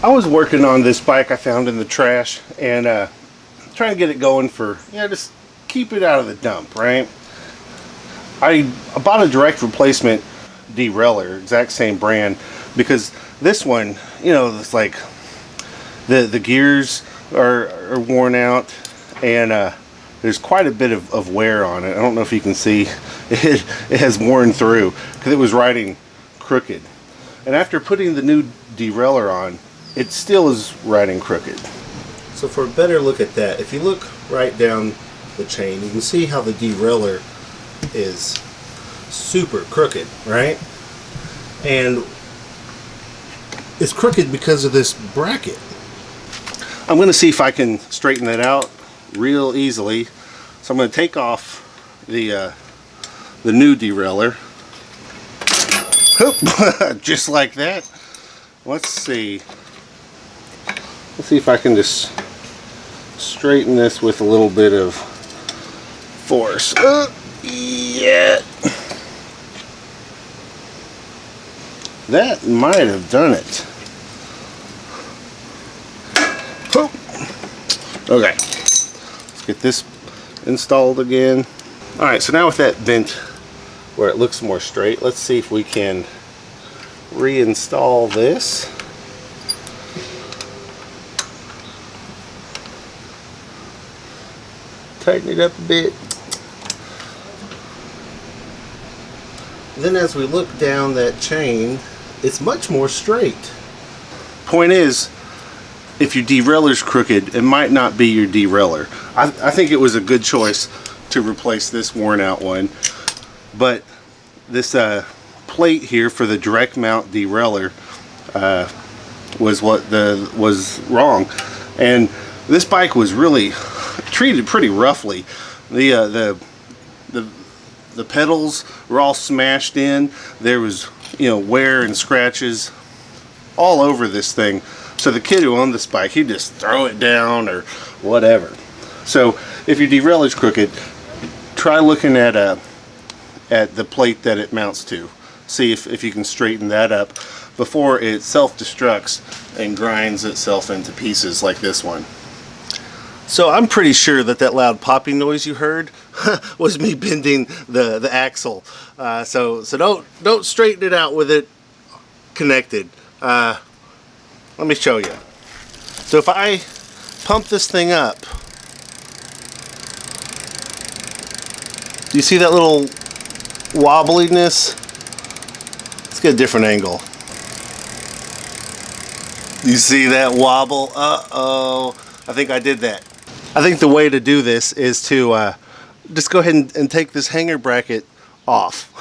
I was working on this bike I found in the trash and trying to get it going for, just keep it out of the dump, right? I bought a direct replacement derailleur, exact same brand, because this one, it's like the gears are worn out and there's quite a bit of wear on it. I don't know if you can see it has worn through because it was riding crooked. And after putting the new derailleur on, it still is riding crooked. So for a better look at that, if you look right down the chain, you can see how the derailleur is super crooked, right? And it's crooked because of this bracket. I'm going to see if I can straighten that out real easily. So I'm going to take off the new derailleur. Just like that. Let's see. Let's see if I can just straighten this with a little bit of force. Yeah. That might have done it. Okay. Let's get this installed again. Alright, so now with that vent where it looks more straight, let's see if we can reinstall this. Tighten it up a bit. Then as we look down that chain, it's much more straight. Point is, if your derailleur's crooked, it might not be your derailleur. I think it was a good choice to replace this worn out one, but this plate here for the direct mount derailleur was was wrong, and this bike was really treated pretty roughly. The pedals were all smashed in. There was wear and scratches all over this thing. So the kid who owned this bike, he'd just throw it down or whatever. So if your derailleur's crooked, try looking at the plate that it mounts to. See if you can straighten that up before it self-destructs and grinds itself into pieces like this one. So I'm pretty sure that loud popping noise you heard was me bending the axle. So don't straighten it out with it connected. Let me show you. So if I pump this thing up, do you see that little wobbliness? Let's get a different angle. You see that wobble? Uh-oh. I think I did that. I think the way to do this is to just go ahead and take this hanger bracket off.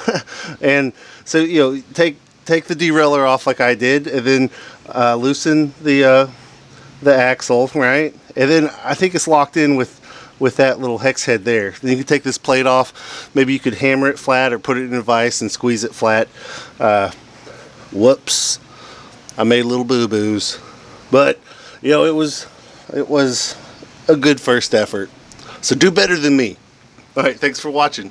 And so, take the derailleur off like I did, and then loosen the axle, right? And then I think it's locked in with that little hex head there. Then you can take this plate off. Maybe you could hammer it flat or put it in a vise and squeeze it flat. Whoops. I made little boo-boos. But, it was a good first effort. So do better than me. Alright, thanks for watching.